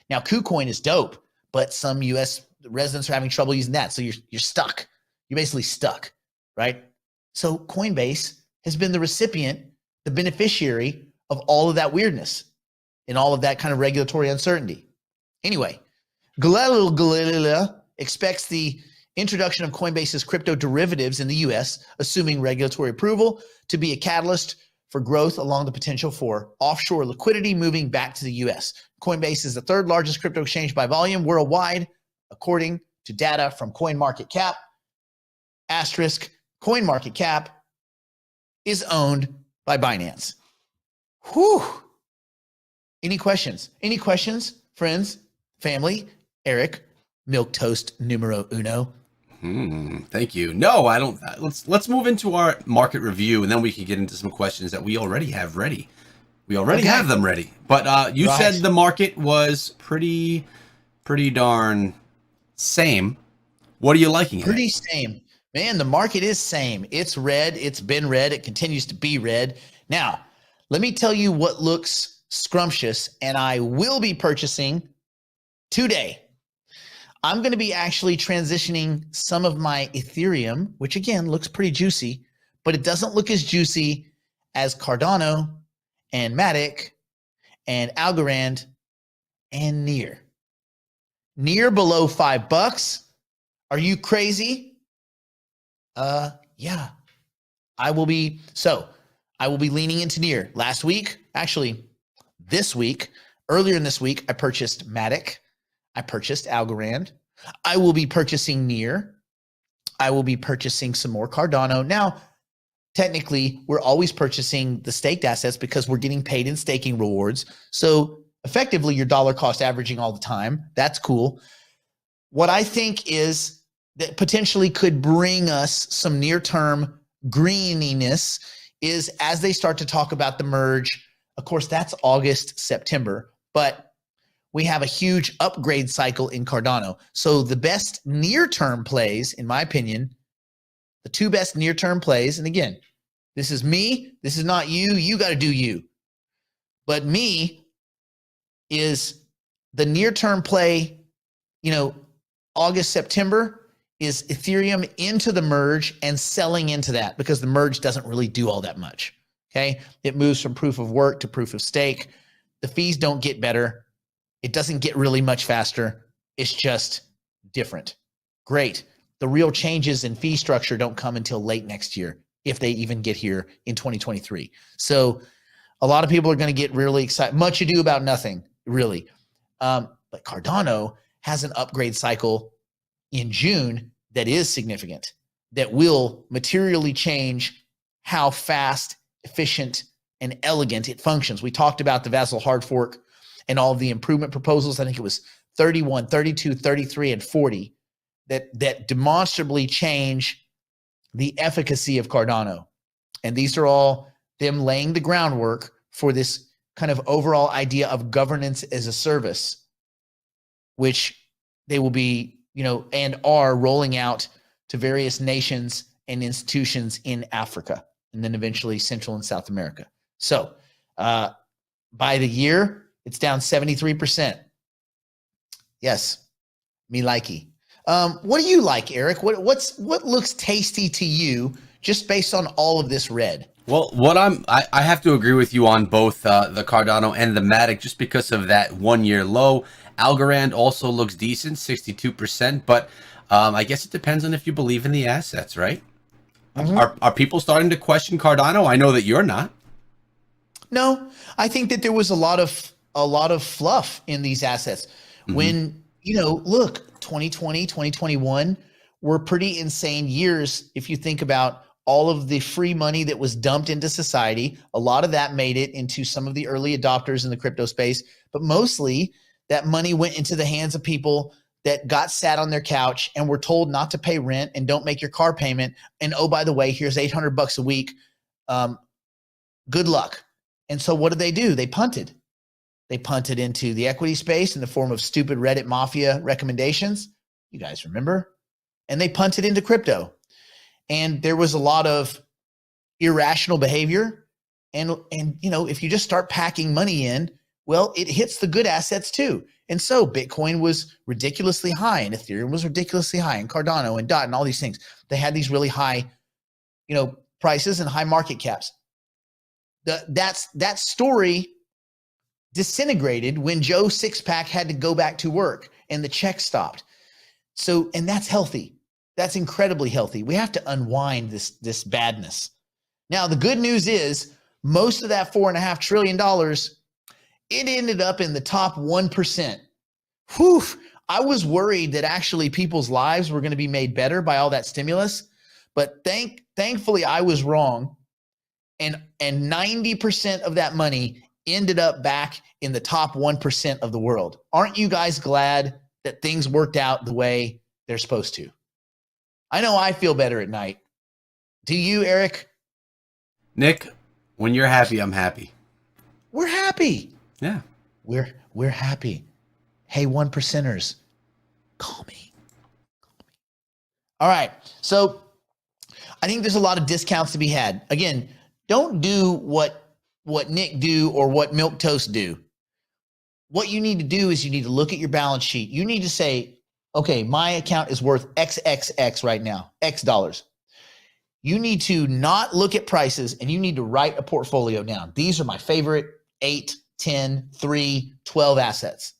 Now, KuCoin is dope, but some US residents are having trouble using that. So you're stuck. You're basically stuck, right? So Coinbase has been the recipient, the beneficiary of all of that weirdness and all of that kind of regulatory uncertainty. Anyway, Galilea expects the introduction of Coinbase's crypto derivatives in the US, assuming regulatory approval, to be a catalyst for growth along the potential for offshore liquidity moving back to the US. Coinbase is the third largest crypto exchange by volume worldwide, according to data from CoinMarketCap. Asterisk, CoinMarketCap is owned by Binance. Whew. Any questions? Any questions, friends, family? Eric, milquetoast numero uno. Thank you. No, I don't. Let's move into our market review, and then we can get into some questions that we already have ready. We already have them ready. But you said the market was pretty darn same. What are you liking? Pretty same. Man, the market is same. It's red. It's been red. It continues to be red. Now, let me tell you what looks scrumptious, and I will be purchasing today. I'm going to be actually transitioning some of my Ethereum, which again looks pretty juicy, but it doesn't look as juicy as Cardano and Matic and Algorand and Near. Near below $5. Are you crazy? Yeah. I will be leaning into Near. Last week, actually this week, earlier in this week, I purchased Matic. I purchased Algorand. I will be purchasing Near. I will be purchasing some more Cardano. Now, technically, we're always purchasing the staked assets because we're getting paid in staking rewards. So effectively, you're dollar cost averaging all the time. That's cool. What I think is that potentially could bring us some near-term greeniness is as they start to talk about the merge. Of course, that's August, September, but we have a huge upgrade cycle in Cardano. So the best near-term plays, in my opinion, the two best near-term plays, and again, this is me, this is not you, you got to do you. But me is the near-term play, August, September is Ethereum into the merge and selling into that because the merge doesn't really do all that much. Okay. It moves from proof of work to proof of stake. The fees don't get better. It doesn't get really much faster. It's just different. Great. The real changes in fee structure don't come until late next year, if they even get here in 2023. So a lot of people are going to get really excited. Much ado about nothing, really. But Cardano has an upgrade cycle in June that is significant, that will materially change how fast, efficient, and elegant it functions. We talked about the Vassal hard fork and all of the improvement proposals. I think it was 31, 32, 33, and 40 that demonstrably change the efficacy of Cardano. And these are all them laying the groundwork for this kind of overall idea of governance as a service, which they will be, and are rolling out to various nations and institutions in Africa, and then eventually Central and South America. So by the year, it's down 73%. Yes, me likey. What do you like, Eric? What looks tasty to you just based on all of this red? Well, I have to agree with you on both the Cardano and the Matic just because of that 1 year low. Algorand also looks decent, 62%, but I guess it depends on if you believe in the assets, right? Mm-hmm. Are people starting to question Cardano? I know that you're not. No, I think that there was a lot of fluff in these assets. Mm-hmm. When, look, 2020, 2021 were pretty insane years if you think about all of the free money that was dumped into society. A lot of that made it into some of the early adopters in the crypto space, but mostly that money went into the hands of people that got sat on their couch and were told not to pay rent and don't make your car payment. And oh, by the way, here's $800 a week. Good luck. And so what did they do? They punted. They punted into the equity space in the form of stupid Reddit mafia recommendations. You guys remember? And they punted into crypto. And there was a lot of irrational behavior. And if you just start packing money in, well, it hits the good assets too. And so Bitcoin was ridiculously high and Ethereum was ridiculously high and Cardano and DOT and all these things. They had these really high, prices and high market caps. That story disintegrated when Joe Sixpack had to go back to work and the check stopped. So, and that's healthy. That's incredibly healthy. We have to unwind this badness. Now, the good news is most of that $4.5 trillion, it ended up in the top 1%. Whew. I was worried that actually people's lives were going to be made better by all that stimulus, but thankfully I was wrong. And 90% of that money ended up back in the top 1% of the world. Aren't you guys glad that things worked out the way they're supposed to? I know I feel better at night. Do you, Eric? Nick, when you're happy, I'm happy. We're happy. Yeah. We're happy. Hey, 1%ers, call me. All right. So I think there's a lot of discounts to be had. Again, don't do what Nick do or what Milk Toast do. What you need to do is you need to look at your balance sheet. You need to say, okay, my account is worth XXX right now, X dollars. You need to not look at prices and you need to write a portfolio down. These are my favorite 8, 10, 3, 12 assets.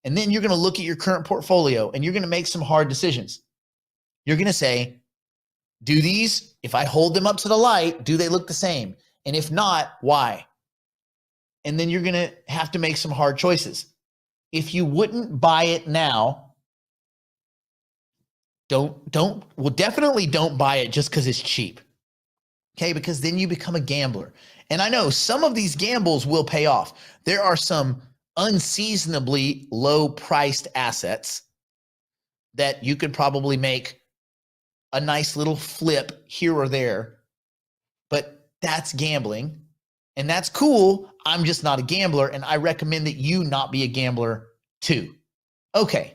And then you're going to look at your current portfolio and you're going to make some hard decisions. You're going to say, do these, if I hold them up to the light, do they look the same? And if not, why? And then you're going to have to make some hard choices. If you wouldn't buy it now, definitely don't buy it just because it's cheap. Okay, because then you become a gambler. And I know some of these gambles will pay off. There are some unseasonably low priced assets that you could probably make a nice little flip here or there, but that's gambling and that's cool. I'm just not a gambler, and I recommend that you not be a gambler too. Okay.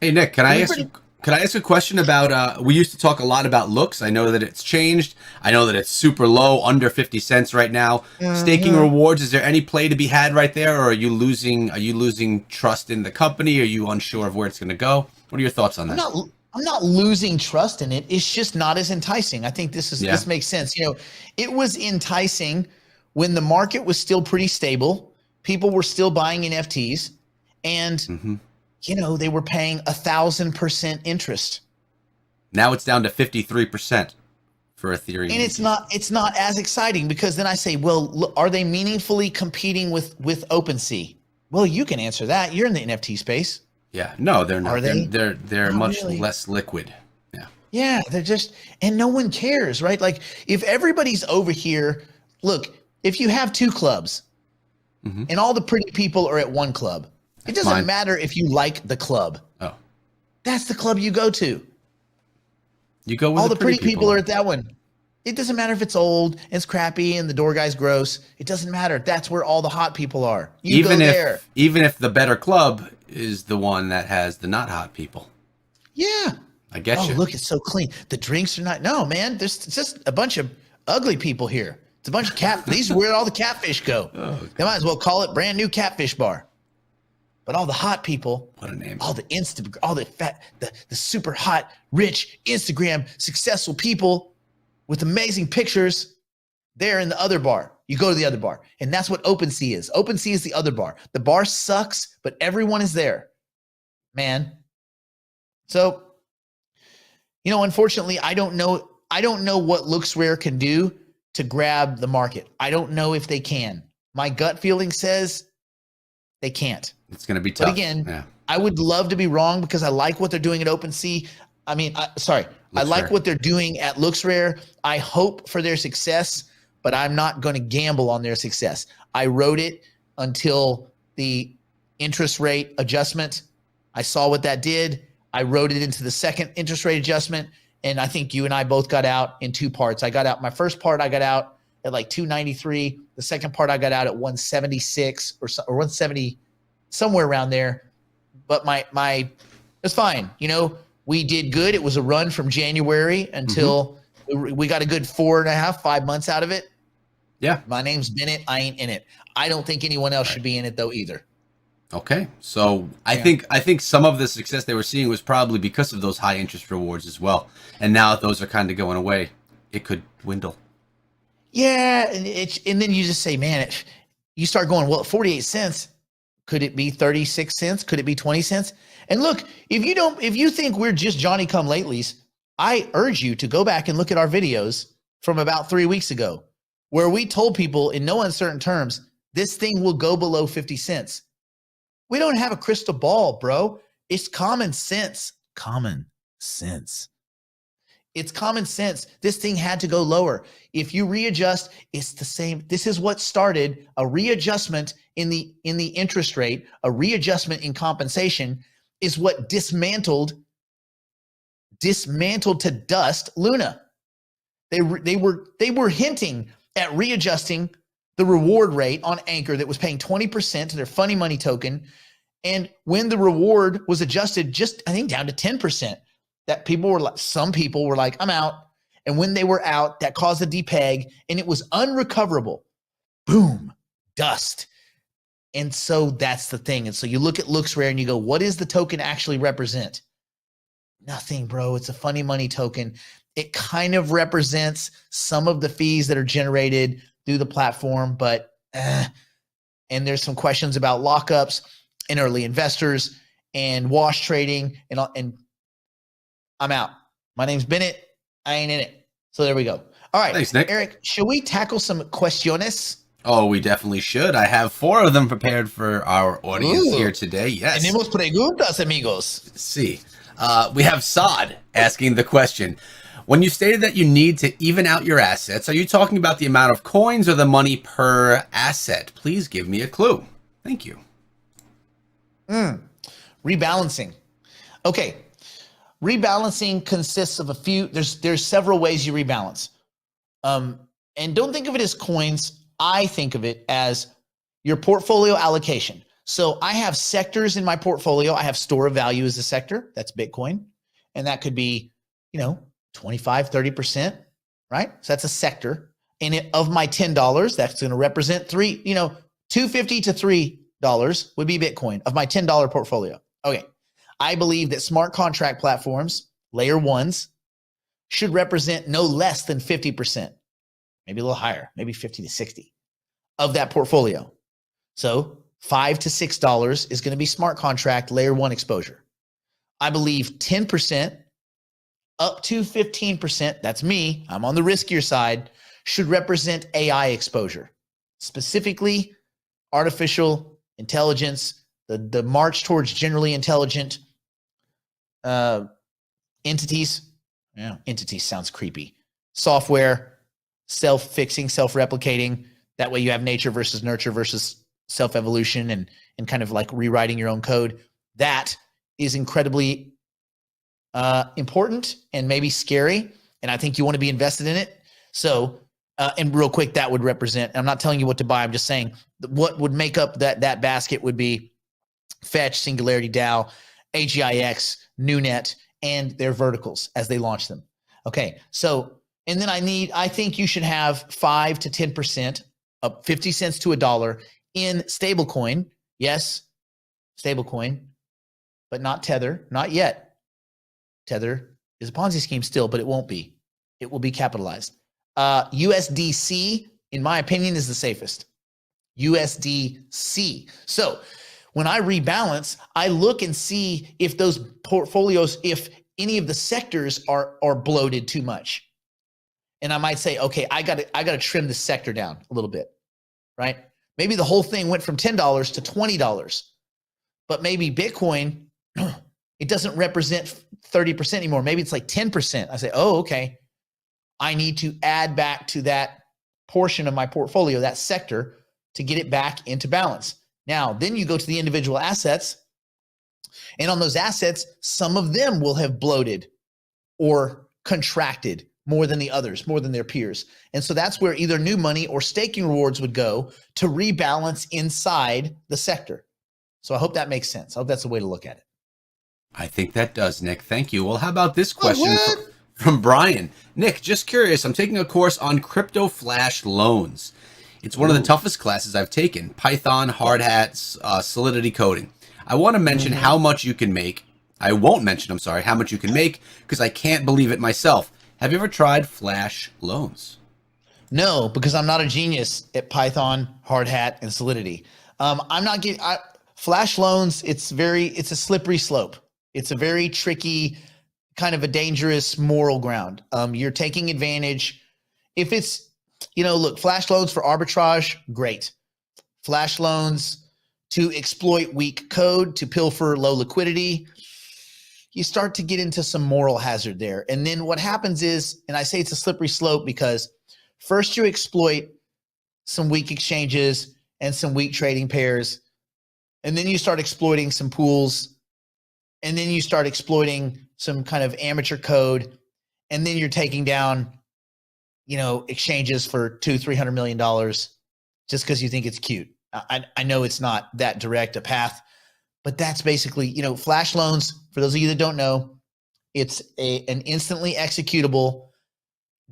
Hey, Nick, can I ask a question about, we used to talk a lot about looks. I know that it's changed. I know that it's super low, under 50 cents right now. Staking rewards, is there any play to be had right there, or are you losing trust in the company? Are you unsure of where it's going to go? What are your thoughts on that? I'm not losing trust in it. It's just not as enticing. I think this makes sense. You know, it was enticing when the market was still pretty stable. People were still buying NFTs, and you know, they were paying 1,000% interest. Now it's down to 53% for Ethereum. And it's not as exciting, because then I say, well, look, are they meaningfully competing with OpenSea? Well, you can answer that. You're in the NFT space. Yeah, no, they're not. Are they? They're much less liquid. Yeah. Yeah, they're just, and no one cares, right? Like, if everybody's over here, look, if you have 2 clubs and all the pretty people are at one club, it doesn't matter if you like the club. Oh. That's the club you go to. You go with all the pretty people are at that one. It doesn't matter if it's old and it's crappy and the door guy's gross. It doesn't matter. That's where all the hot people are. You go there. Even if the better club is the one that has the not hot people. Yeah. I get you. Oh, look, it's so clean. The drinks are not. No, man. It's just a bunch of ugly people here. It's a bunch of cat. These are where all the catfish go. Oh, they might as well call it brand new catfish bar. But all the hot people, what a name! All the fat, the super hot, rich Instagram successful people with amazing pictures, they're in the other bar. You go to the other bar, and that's what OpenSea is. OpenSea is the other bar. The bar sucks, but everyone is there, man. So, you know, unfortunately, I don't know what LooksRare can do to grab the market. I don't know if they can. My gut feeling says they can't. It's going to be tough. But again, I would love to be wrong, because I like what they're doing at OpenSea. I mean, I like what they're doing at LooksRare. I hope for their success, but I'm not going to gamble on their success. I wrote it until the interest rate adjustment. I saw what that did. I wrote it into the second interest rate adjustment, and I think you and I both got out in 2 parts. I got out, my first part, I got out at like 293. The second part, I got out at 176 or 170, somewhere around there. But my it's fine. You know, we did good. It was a run from January until we got a good 4.5, 5 months out of it. Yeah. My name's Bennett. I ain't in it. I don't think anyone else should be in it though either. Okay. So I think some of the success they were seeing was probably because of those high interest rewards as well. And now that those are kind of going away, it could dwindle. Yeah. And then you just say, man, you start going, well, 48 cents. Could it be 36 cents? Could it be 20 cents? And look, if you think we're just Johnny come latelys, I urge you to go back and look at our videos from about 3 weeks ago, where we told people in no uncertain terms, this thing will go below 50 cents. We don't have a crystal ball, bro. It's common sense. Common sense. It's common sense. This thing had to go lower. If you readjust, it's the same. This is what started a readjustment in the interest rate, a readjustment in compensation is what dismantled to dust Luna. They were hinting at readjusting the reward rate on Anchor that was paying 20% to their funny money token. And when the reward was adjusted, just I think down to 10%, that some people were like, I'm out. And when they were out, that caused a depeg and it was unrecoverable. Boom, dust. And so that's the thing. And so you look at LooksRare and you go, what does the token actually represent? Nothing, bro. It's a funny money token. It kind of represents some of the fees that are generated through the platform, but and there's some questions about lockups and early investors and wash trading and I'm out. My name's Bennett. I ain't in it. So there we go. All right. Thanks, Nick. Eric, should we tackle some questiones? Oh, we definitely should. I have 4 of them prepared for our audience here today. Yes. Tenemos preguntas, amigos. Let's see. We have Saad asking the question. When you stated that you need to even out your assets, are you talking about the amount of coins or the money per asset? Please give me a clue. Thank you. Rebalancing. Okay. Rebalancing consists of there's several ways you rebalance. And don't think of it as coins. I think of it as your portfolio allocation. So I have sectors in my portfolio. I have store of value as a sector. That's Bitcoin. And that could be, 25, 30%, right? So that's a sector. And of my $10, that's going to represent $2.50 to $3 would be Bitcoin of my $10 portfolio. Okay. I believe that smart contract platforms, layer ones, should represent no less than 50%, maybe a little higher, maybe 50 to 60 of that portfolio. So $5 to $6 is going to be smart contract layer one exposure. I believe 10% up to 15%, that's me, I'm on the riskier side, should represent AI exposure, specifically artificial intelligence, the march towards generally intelligent entities. Yeah, entities sounds creepy. Software, self-fixing, self-replicating. That way you have nature versus nurture versus self-evolution and kind of like rewriting your own code. That is incredibly important and maybe scary. And I think you want to be invested in it. So, and real quick, that would represent, I'm not telling you what to buy. I'm just saying what would make up that basket would be Fetch, Singularity DAO, AGIX, NewNet, and their verticals as they launch them. Okay. So, and then I think you should have 5 to 10%, up 50 cents to $1 in stablecoin. Yes, stablecoin, but not Tether, not yet. Tether is a Ponzi scheme still, but it won't be. It will be capitalized. USDC, in my opinion, is the safest. USDC. So when I rebalance, I look and see if those portfolios, if any of the sectors are bloated too much. And I might say, okay, I got to trim the sector down a little bit, right? Maybe the whole thing went from $10 to $20, but maybe Bitcoin, it doesn't represent 30% anymore. Maybe it's like 10%. I say, oh, okay. I need to add back to that portion of my portfolio, that sector, to get it back into balance. Now, then you go to the individual assets, and on those assets, some of them will have bloated or contracted more than the others, more than their peers. And so that's where either new money or staking rewards would go to rebalance inside the sector. So I hope that makes sense. I hope that's a way to look at it. I think that does, Nick. Thank you. Well, how about this question from Brian? Nick, just curious. I'm taking a course on crypto flash loans. It's one of the toughest classes I've taken. Python, hard hats, Solidity coding. I want to mention how much you can make. I won't mention, how much you can make because I can't believe it myself. Have you ever tried flash loans? No, because I'm not a genius at Python, hard hat, and Solidity. I'm not getting flash loans. It's a slippery slope. It's a very tricky, kind of a dangerous moral ground. You're taking advantage. If it's, look, flash loans for arbitrage, great. Flash loans to exploit weak code, to pilfer low liquidity, you start to get into some moral hazard there. And then what happens is, and I say it's a slippery slope because first you exploit some weak exchanges and some weak trading pairs, and then you start exploiting some pools, and then you start exploiting some kind of amateur code, and then you're taking down, exchanges for $200-300 million. just because you think it's cute. I know it's not that direct a path, but that's basically, you know, flash loans, for those of you that don't know, it's an instantly executable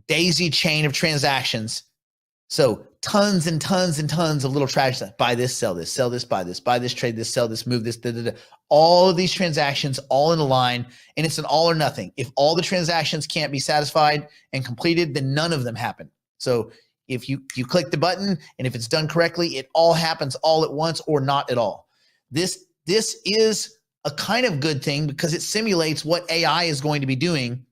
daisy chain of transactions. So tons and tons and tons of little transactions. Buy this, sell this, buy this, trade this, sell this, move this, all of these transactions all in a line, and it's an all or nothing. If all the transactions can't be satisfied and completed, then none of them happen. So if you click the button and if it's done correctly, it all happens all at once or not at all. This is a kind of good thing because it simulates what AI is going to be doing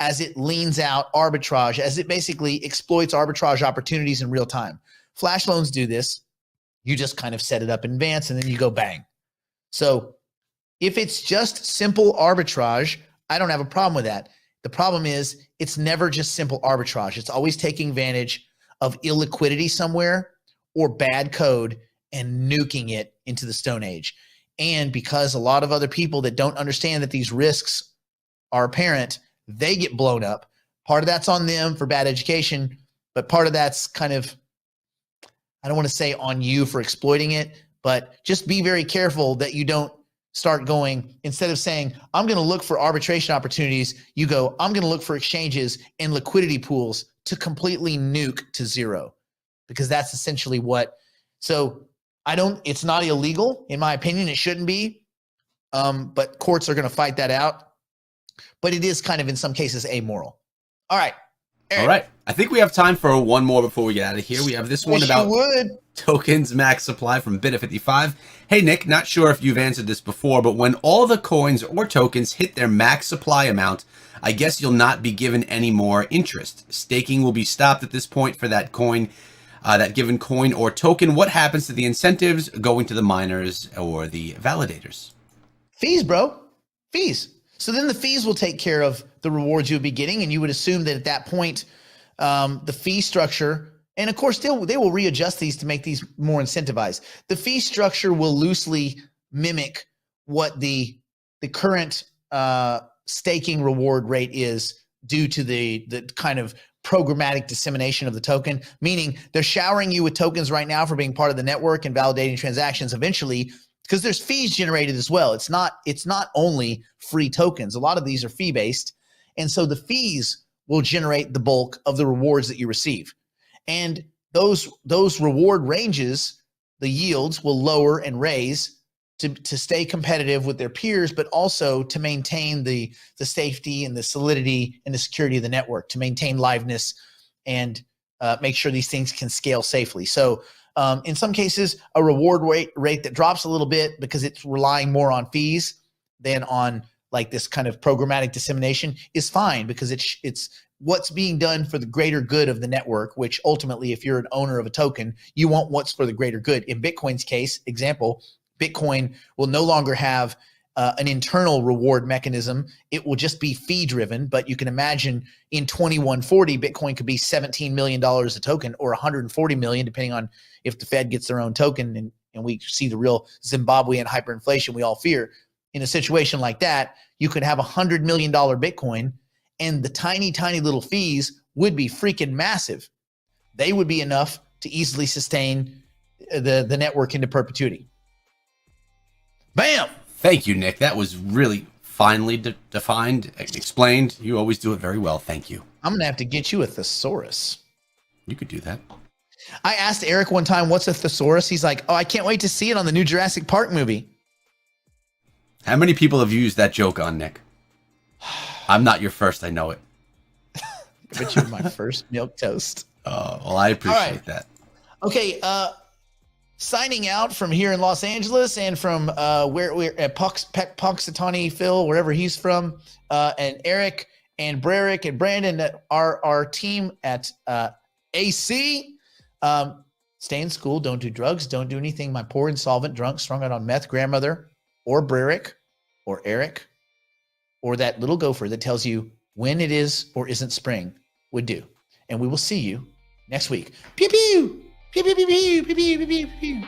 as it leans out arbitrage, as it basically exploits arbitrage opportunities in real time. Flash loans do this. You just kind of set it up in advance and then you go bang. So if it's just simple arbitrage, I don't have a problem with that. The problem is it's never just simple arbitrage. It's always taking advantage of illiquidity somewhere or bad code and nuking it into the Stone Age. And because a lot of other people that don't understand that these risks are apparent, they get blown up. Part of that's on them for bad education, but part of that's kind of, I don't want to say on you for exploiting it, but just be very careful that you don't start going, instead of saying, I'm going to look for arbitration opportunities, you go, I'm going to look for exchanges and liquidity pools to completely nuke to zero, because that's essentially what, so it's not illegal. In my opinion, it shouldn't be, but courts are going to fight that out. But it is kind of, in some cases, amoral. All right. Eric. All right. I think we have time for one more before we get out of here. We have this one about tokens max supply from Bit55. Hey, Nick, not sure if you've answered this before, but when all the coins or tokens hit their max supply amount, I guess you'll not be given any more interest. Staking will be stopped at this point for that coin, that given coin or token. What happens to the incentives going to the miners or the validators? Fees, bro. Fees. So then the fees will take care of the rewards you'll be getting, and you would assume that at that point, the fee structure, and of course they will readjust these to make these more incentivized. The fee structure will loosely mimic what the current staking reward rate is due to the kind of programmatic dissemination of the token, meaning they're showering you with tokens right now for being part of the network and validating transactions. Eventually, because there's fees generated as well. It's not only free tokens. A lot of these are fee-based. And so the fees will generate the bulk of the rewards that you receive. And those reward ranges, the yields will lower and raise to stay competitive with their peers, but also to maintain the safety and the solidity and the security of the network, to maintain liveness and make sure these things can scale safely. So in some cases, a reward rate that drops a little bit because it's relying more on fees than on like this kind of programmatic dissemination is fine, because it's what's being done for the greater good of the network, which ultimately, if you're an owner of a token, you want what's for the greater good. In Bitcoin's case, example, Bitcoin will no longer have an internal reward mechanism. It will just be fee driven, but you can imagine in 2140, Bitcoin could be $17 million a token or 140 million, depending on if the Fed gets their own token and we see the real Zimbabwean hyperinflation we all fear. In a situation like that, you could have $100 million Bitcoin and the tiny, tiny little fees would be freaking massive. They would be enough to easily sustain the network into perpetuity. Bam! Thank you, Nick. That was really finely defined, explained. You always do it very well. Thank you. I'm going to have to get you a thesaurus. You could do that. I asked Eric one time, what's a thesaurus? He's like, oh, I can't wait to see it on the new Jurassic Park movie. How many people have used that joke on, Nick? I'm not your first. I know it. But you're my first milquetoast. Oh, well, I appreciate that. Okay. Signing out from here in Los Angeles and from where we're at Punxsutawney Phil, wherever he's from, and Eric and Brerick and Brandon, our team at AICI. Stay in school, don't do drugs, don't do anything my poor insolvent drunk strung out on meth grandmother or Brerick or Eric or that little gopher that tells you when it is or isn't spring would do. And we will see you next week. Pew pew. Pew pew pew pew pew pew pew pew.